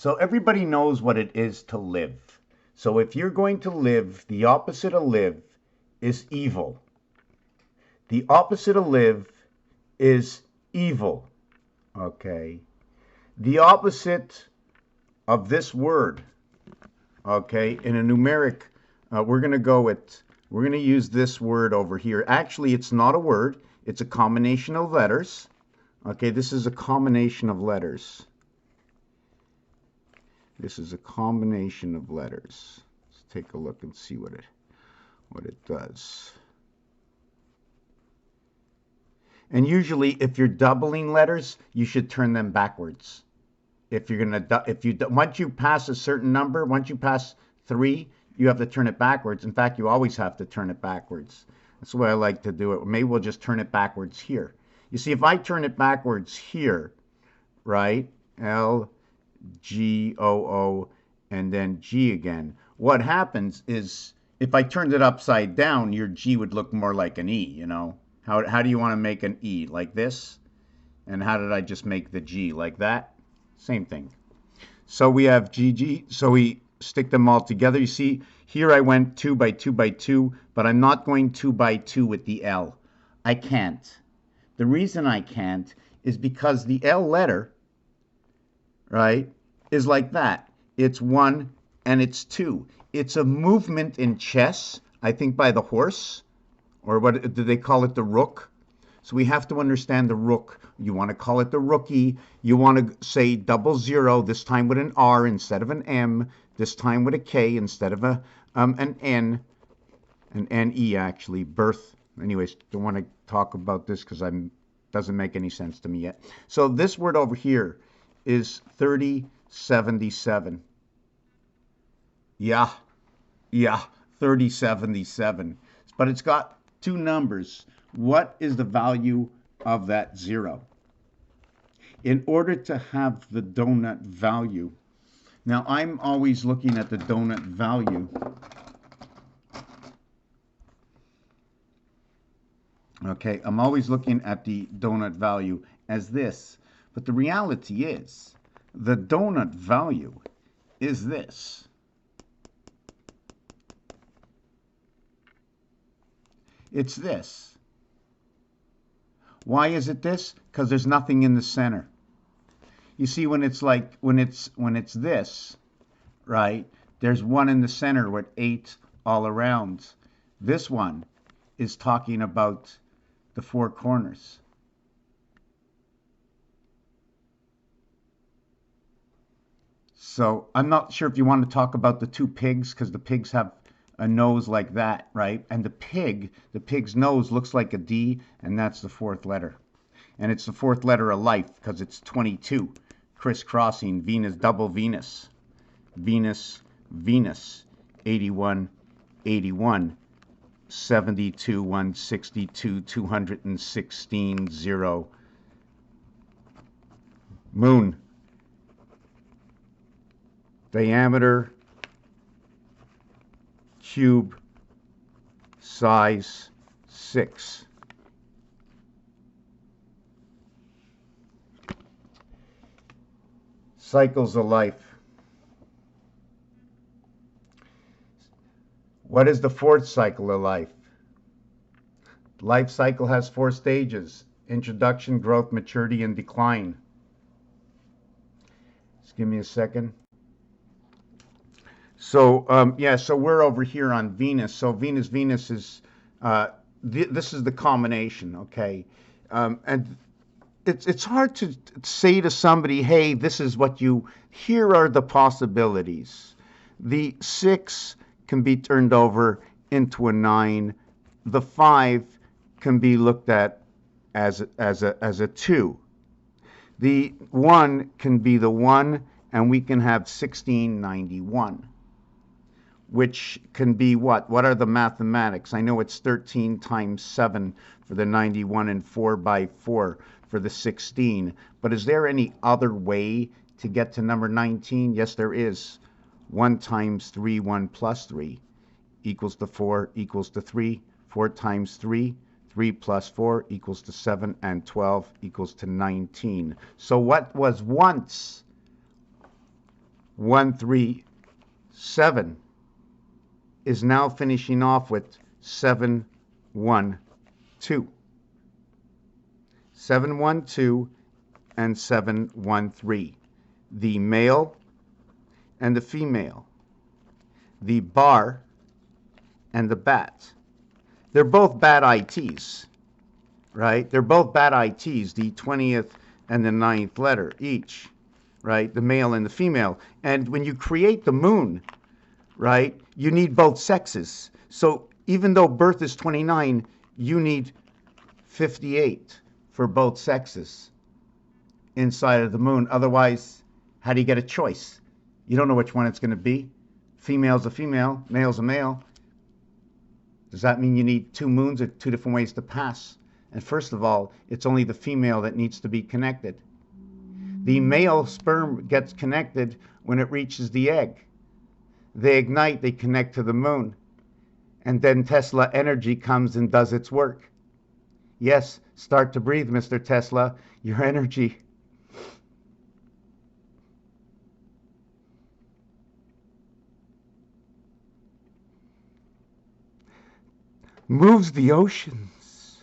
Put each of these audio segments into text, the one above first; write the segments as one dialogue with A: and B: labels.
A: So everybody knows what it is to live. So if you're going to live, the opposite of live is evil. The opposite of live is evil. Okay. The opposite of this word, okay, in a numeric, we're going to use this word over here. Actually, it's not a word. It's a combination of letters. Okay, this is a combination of letters. This is a combination of letters. Let's take a look and see what it does. And usually, if you're doubling letters, you should turn them backwards. If you're gonna, once you pass a certain number, once you pass 3, you have to turn it backwards. In fact, you always have to turn it backwards. That's the way I like to do it. Maybe we'll just turn it backwards here. You see, if I turn it backwards here, right? L, G, O, O, and then G again. What happens is, if I turned it upside down, your G would look more like an E, you know? How do you want to make an E? Like this? And how did I just make the G? Like that? Same thing. So we have GG. So we stick them all together. You see, here I went 2 by 2 by 2, but I'm not going 2 by 2 with the L. I can't. The reason I can't is because the L letter, right, is like that. It's 1 and it's 2. It's a movement in chess, I think by the horse, or what do they call it, the rook? So we have to understand the rook. You want to call it the rookie. You want to say 00, this time with an R instead of an M, this time with a K instead of an N, an NE actually, birth. Anyways, don't want to talk about this because doesn't make any sense to me yet. So this word over here is 3077. Yeah, 3077. But it's got 2 numbers. What is the value of that 0? In order to have the donut value, now I'm always looking at the donut value. Okay, I'm always looking at the donut value as this. But the reality is, the donut value is this. It's this. Why is it this? Because there's nothing in the center. You see, when it's this, right, there's 1 in the center with 8 all around. This one is talking about the 4 corners. So I'm not sure if you want to talk about the 2 pigs, because the pigs have a nose like that, right? And the pig's nose looks like a D, and that's the 4th letter. And it's the 4th letter of life, because it's 22, crisscrossing Venus, double Venus. Venus, Venus, 81, 81, 72, 162, 216, 0. Moon. Diameter, cube, size 6. Cycles of life. What is the 4th cycle of life? Life cycle has 4 stages: introduction, growth, maturity, and decline. Just give me a second. So yeah, so we're over here on Venus. So Venus is this is the combination, okay? And it's hard to say to somebody, hey, this is what here are the possibilities. The 6 can be turned over into a 9. The 5 can be looked at as a 2. The 1 can be the 1, and we can have 1691. Which can be what? What are the mathematics? I know it's 13 times 7 for the 91 and 4 by 4 for the 16. But is there any other way to get to number 19? Yes, there is. 1 times 3, 1 plus 3 equals to 4 equals to 3. 4 times 3, 3 plus 4 equals to 7, and 12 equals to 19. So what was once 7 is now finishing off with 712. 712 and 713. The male and the female. The bar and the bat. They're both bad ITs, right? They're both bad ITs, the 20th and the 9th letter each, right? The male and the female. And when you create the moon, right, you need both sexes. So even though birth is 29, you need 58 for both sexes inside of the moon. Otherwise, how do you get a choice? You don't know which one it's going to be. Female's a female, male's a male. Does that mean you need two moons or two different ways to pass? And first of all, it's only the female that needs to be connected. The male sperm gets connected when it reaches the egg. They ignite, they connect to the moon. And then Tesla energy comes and does its work. Yes, start to breathe, Mr. Tesla. Your energy. Moves the oceans.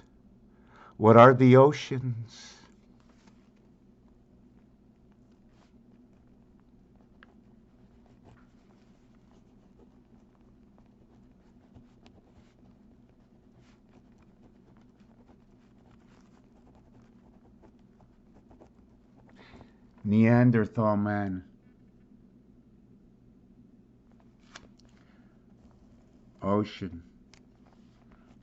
A: What are the oceans? Neanderthal man. Ocean.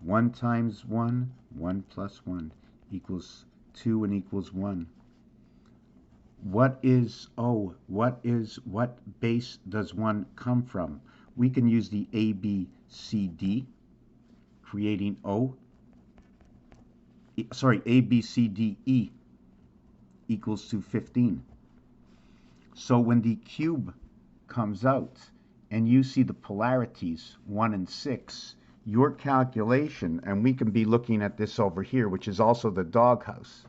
A: 1 times 1, 1 plus 1 equals 2 and equals 1. What is O? What base does 1 come from? We can use the ABCD, creating O. Sorry, ABCDE equals to 15. So when the cube comes out and you see the polarities 1 and 6, your calculation, and we can be looking at this over here, which is also the doghouse,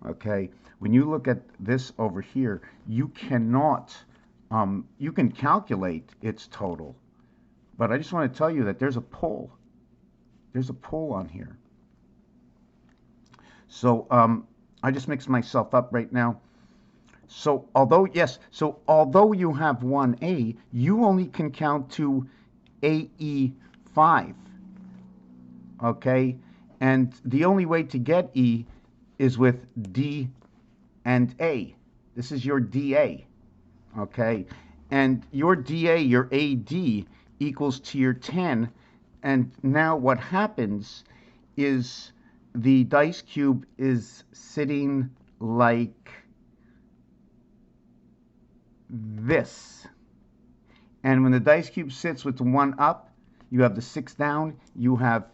A: okay? When you look at this over here, you cannot, you can calculate its total, but I just want to tell you that there's a pole. There's a pole on here. So I just mixed myself up right now. So although, yes, so although you have 1A, you only can count to AE5. Okay, and the only way to get E is with D and A. This is your DA, okay, and your DA, your AD, equals to your 10, and now what happens is the dice cube is sitting like this, and when the dice cube sits with the 1 up, you have the 6 down, you have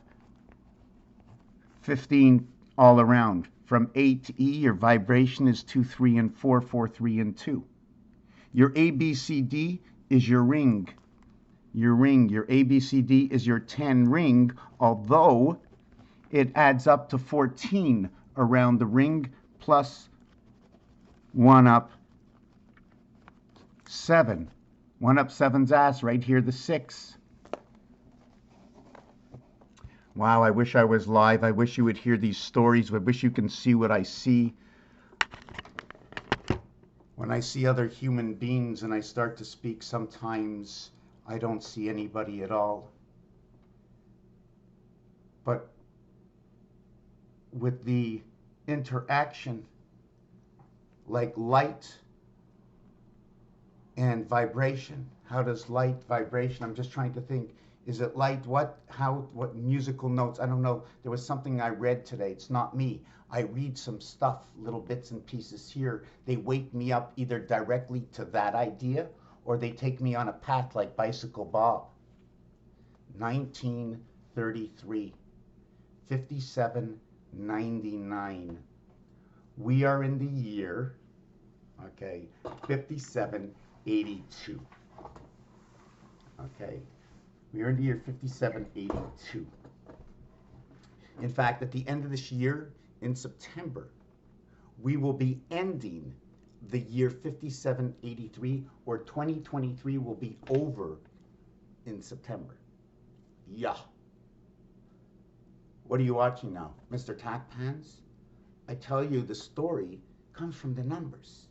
A: 15 all around. From A to E, your vibration is 2, 3, and 4, 4, 3, and 2. Your ABCD is your ring. Your ring, your ABCD is your 10 ring, although it adds up to 14 around the ring, plus 1 up 7. 1 up 7's ass, right here, the 6. Wow, I wish I was live. I wish you would hear these stories. I wish you can see what I see. When I see other human beings and I start to speak, sometimes I don't see anybody at all. But with the interaction, like light and vibration, how does light, vibration, I'm just trying to think, is it light? What musical notes? I don't know. There was something I read today. It's not me. I read some stuff, little bits and pieces here. They wake me up either directly to that idea or they take me on a path like Bicycle Bob. 1933, 5799. We are in the year, okay, 5782. Okay. We are in the year 5782. In fact, at the end of this year, in September, we will be ending the year 5783, or 2023 will be over in September. Yeah. What are you watching now? Mr. Tack Pans? I tell you, the story comes from the numbers.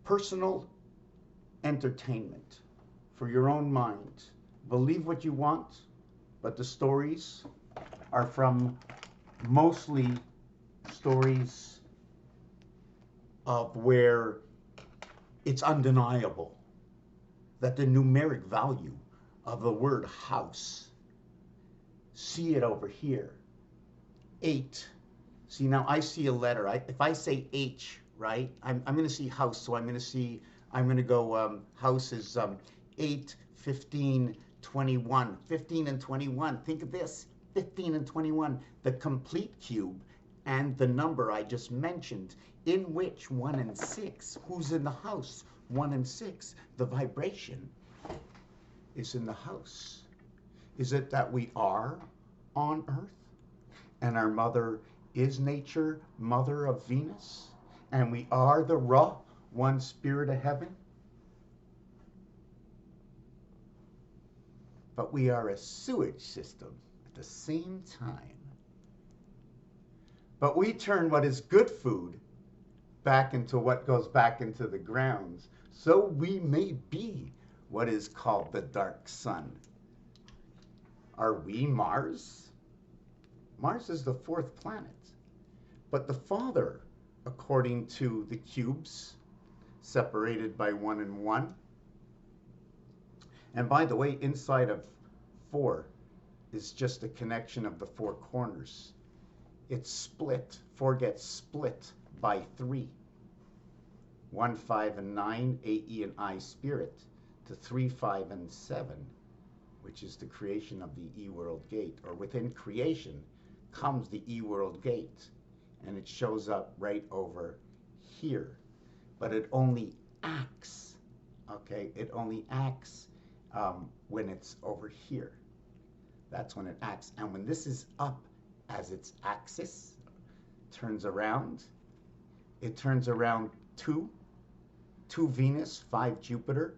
A: Personal entertainment for your own mind. Believe what you want, but the stories are from mostly stories of where it's undeniable that the numeric value of the word house, see it over here, 8. See, now I see a letter. If I say H, right, I'm going to see house, so I'm going to go, house is 8, 15, 21. 15 and 21. Think of this, 15 and 21, the complete cube and the number I just mentioned, in which 1 and 6, who's in the house? 1 and 6, the vibration is in the house. Is it that we are on Earth and our mother is nature, mother of Venus, and we are the Ra, one spirit of heaven? But we are a sewage system at the same time. But we turn what is good food back into what goes back into the grounds, so we may be what is called the dark sun. Are we Mars? Mars is the 4th planet. But the father, according to the cubes, separated by 1 and 1. And by the way, inside of 4 is just a connection of the 4 corners. It's split. 4 gets split by 3. 1, 5, and 9, AE and I spirit, to 3, 5, and 7, which is the creation of the E-world gate. Or within creation comes the E-world gate. And it shows up right over here. But it only acts, okay? It only acts when it's over here. That's when it acts. And when this is up as its axis, turns around, it turns around 2 Venus, 5 Jupiter,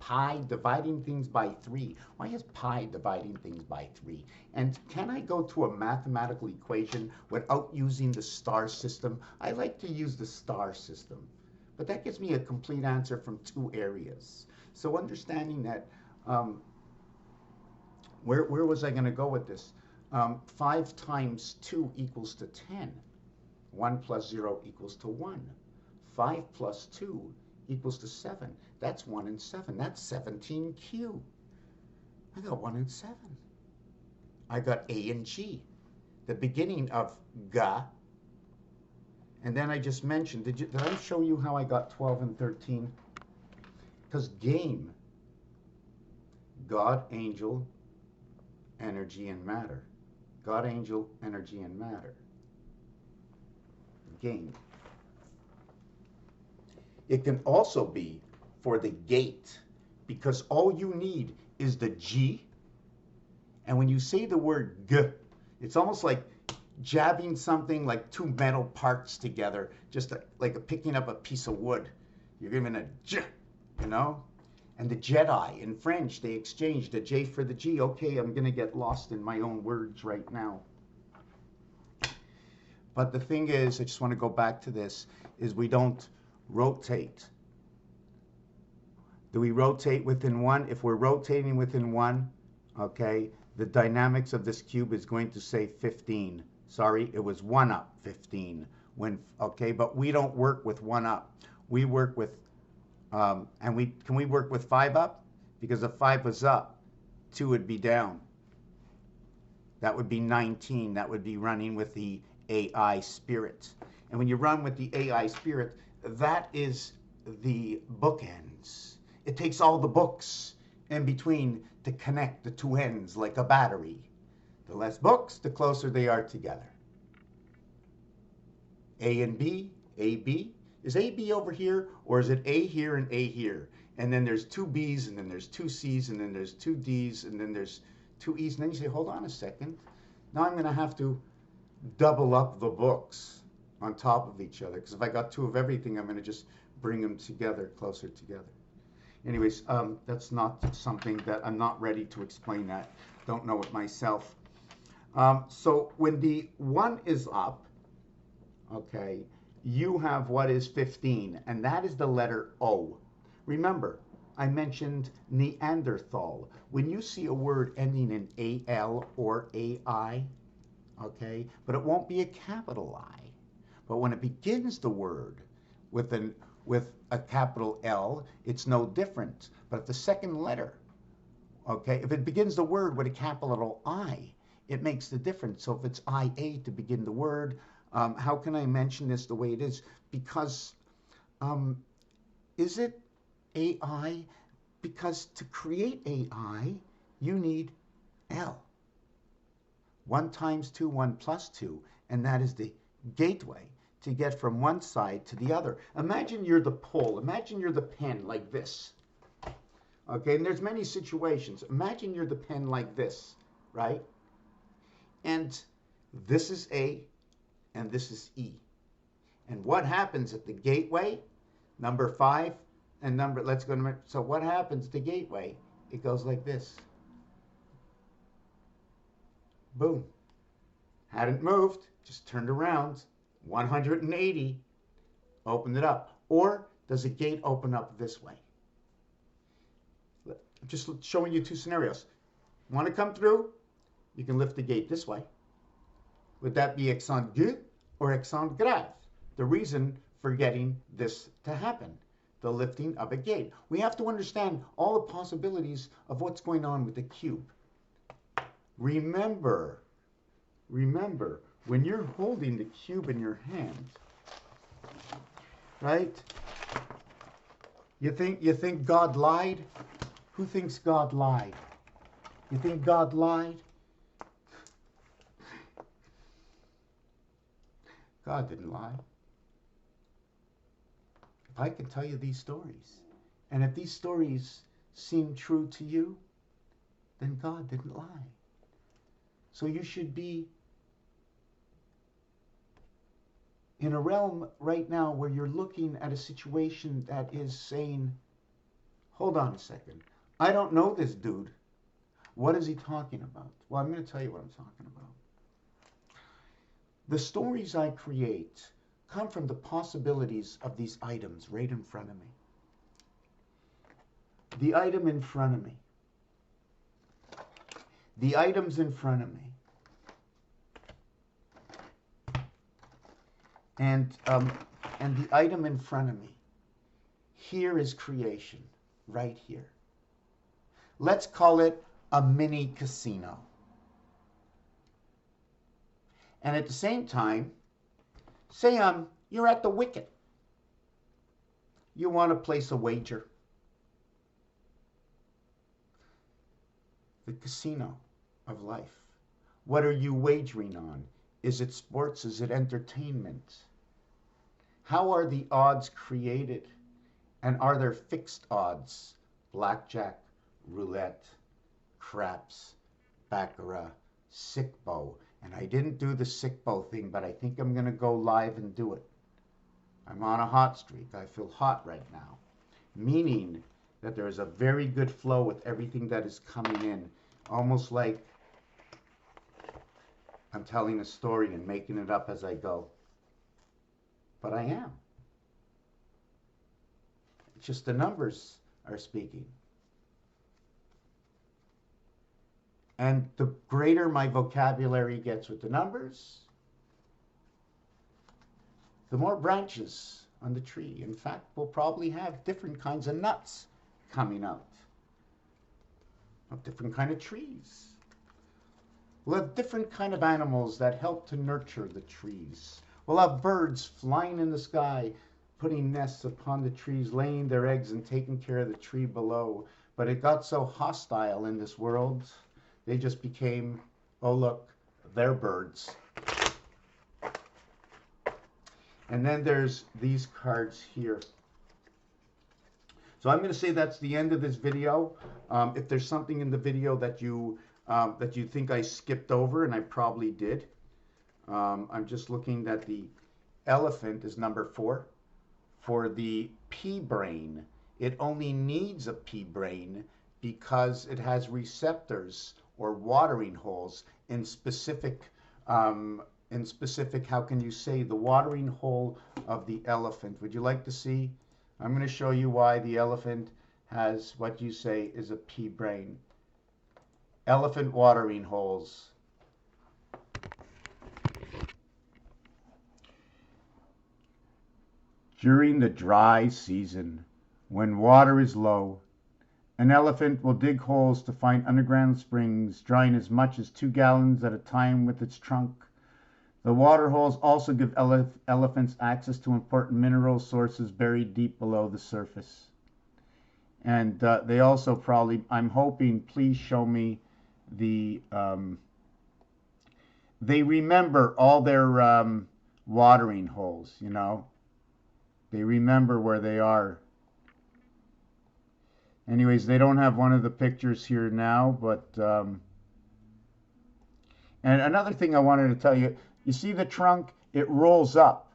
A: pi dividing things by 3. Why is pi dividing things by 3? And can I go to a mathematical equation without using the star system? I like to use the star system, but that gives me a complete answer from 2 areas. So understanding that, where was I going to go with this? 5 times 2 equals to 10. 1 plus 0 equals to 1. 5 plus 2 equals to 7. That's 1 and 7. That's 17Q. I got 1 and 7. I got A and G, the beginning of Ga. And then I just mentioned, did I show you how I got 12 and 13? Because game, God, angel, energy, and matter. God, angel, energy, and matter. Game. It can also be for the gate, because all you need is the G. And when you say the word G, it's almost like jabbing something like 2 metal parts together, just like picking up a piece of wood. You're giving a J, you know? And the Jedi in French, they exchanged the J for the G. Okay, I'm going to get lost in my own words right now. But the thing is, I just want to go back to this, is we don't rotate. Do we rotate within 1? If we're rotating within 1, okay, the dynamics of this cube is going to say 15. Sorry, it was 1 up 15. Okay, but we don't work with 1 up. We work with, can we work with 5 up? Because if 5 was up, 2 would be down. That would be 19. That would be running with the AI spirit. And when you run with the AI spirit, that is the bookends. It takes all the books in between to connect the 2 ends like a battery. The less books, the closer they are together. A and B, AB. Is AB over here, or is it A here and A here? And then there's 2 B's, and then there's 2 C's, and then there's 2 D's, and then there's 2 E's. And then you say, hold on a second. Now I'm going to have to double up the books. on top of each other. Because if I got two of everything, I'm going to just bring them together, closer together. Anyways, that's not something that I'm not ready to explain that. Don't know it myself. So when the 1 is up, okay, you have what is 15, and that is the letter O. Remember, I mentioned Neanderthal. When you see a word ending in AL or AI, okay, but it won't be a capital I. But when it begins the word with a capital L, it's no different. But the second letter, okay, if it begins the word with a capital I, it makes the difference. So if it's IA to begin the word, how can I mention this the way it is? Because is it AI? Because to create AI, you need L. 1 times 2, 1 plus 2, and that is the gateway to get from one side to the other. Imagine you're the pole. Imagine you're the pen like this. Okay, and there's many situations. Imagine you're the pen like this, right? And this is A, and this is E. And what happens at the gateway? Number 5 and number, let's go to, so what happens at the gateway? It goes like this. Boom. Hadn't moved, just turned around, 180, opened it up. Or does a gate open up this way? I'm just showing you two scenarios. Want to come through? You can lift the gate this way. Would that be accent aigu or accent grave? The reason for getting this to happen, the lifting of a gate. We have to understand all the possibilities of what's going on with the cube. Remember, when you're holding the cube in your hand, right? You think God lied? Who thinks God lied? You think God lied? God didn't lie. If I can tell you these stories, and if these stories seem true to you, then God didn't lie. So you should be in a realm right now where you're looking at a situation that is saying, hold on a second, I don't know this dude. What is he talking about? Well, I'm going to tell you what I'm talking about. The stories I create come from the possibilities of these items right in front of me. The item in front of me. The items in front of me. And the item in front of me. Here is creation, right here. Let's call it a mini casino. And at the same time, say you're at the wicket. You want to place a wager. The casino of life. What are you wagering on? Is it sports? Is it entertainment? How are the odds created? And are there fixed odds? Blackjack, roulette, craps, baccarat, sick bow. And I didn't do the sick bow thing, but I think I'm going to go live and do it. I'm on a hot streak. I feel hot right now. Meaning that there is a very good flow with everything that is coming in. Almost like I'm telling a story and making it up as I go. But I am. It's just the numbers are speaking. And the greater my vocabulary gets with the numbers, the more branches on the tree. In fact, we'll probably have different kinds of nuts coming out of different kind of trees. We'll have different kind of animals that help to nurture the trees. We'll have birds flying in the sky, putting nests upon the trees, laying their eggs and taking care of the tree below. But it got so hostile in this world, they just became, oh look, they're birds. And then there's these cards here. So I'm going to say that's the end of this video. If there's something in the video that you think I skipped over, and I probably did, I'm just looking at the elephant is number 4. For the pea brain, it only needs a pea brain because it has receptors or watering holes in specific, how can you say, the watering hole of the elephant. Would you like to see? I'm going to show you why the elephant has what you say is a pea brain. Elephant watering holes. During the dry season, when water is low, an elephant will dig holes to find underground springs, drawing as much as 2 gallons at a time with its trunk. The water holes also give elephants access to important mineral sources buried deep below the surface. And they also probably, I'm hoping, please show me the, they remember all their watering holes, you know. They remember where they are. Anyways, they don't have one of the pictures here now, but and another thing I wanted to tell you, you see the trunk, it rolls up,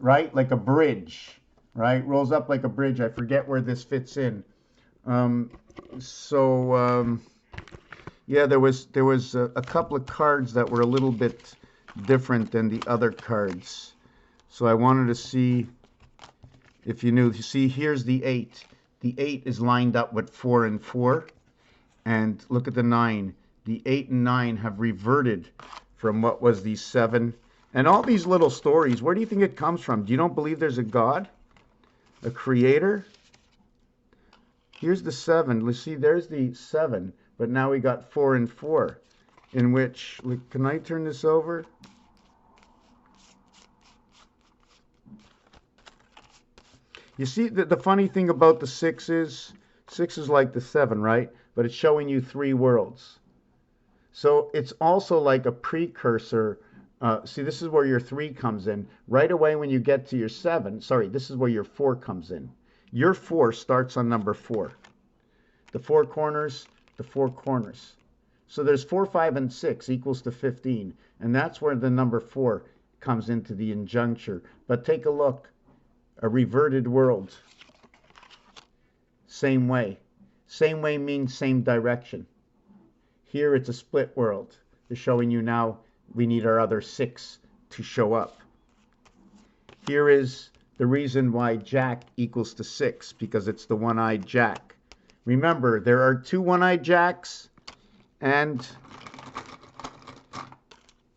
A: right? Like a bridge, right? Rolls up like a bridge. I forget where this fits in. Yeah, there was a couple of cards that were a little bit different than the other cards. So I wanted to see if you knew. You see, here's the 8. The 8 is lined up with 4 and 4. And look at the 9. The 8 and 9 have reverted from what was the 7. And all these little stories, where do you think it comes from? Do you don't believe there's a God? A creator? Here's the 7. Let's see, there's the 7. But now we got 4 and 4. In which, can I turn this over? You see, the funny thing about the 6 is like the 7, right? But it's showing you 3 worlds. So it's also like a precursor. See, this is where your 3 comes in. Right away when you get to your 7, sorry, this is where your 4 comes in. Your 4 starts on number 4. The 4 corners, the 4 corners. So there's 4, 5, and 6 equals to 15. And that's where the number 4 comes into the injuncture. But take a look. A reverted world. Same way. Same way means same direction. Here it's a split world. They're showing you now we need our other 6 to show up. Here is the reason why Jack equals to 6, because it's the one-eyed Jack. Remember, there are 2 one-eyed Jacks, and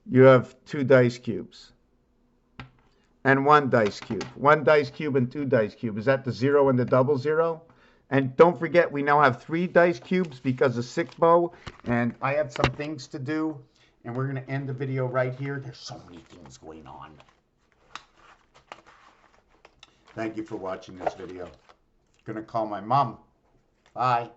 A: you have 2 dice cubes. And 1 dice cube. 1 dice cube and 2 dice cube. Is that the 0 and the double 0? And don't forget, we now have 3 dice cubes because of sick bow. And I have some things to do. And we're going to end the video right here. There's so many things going on. Thank you for watching this video. I'm going to call my mom. Bye.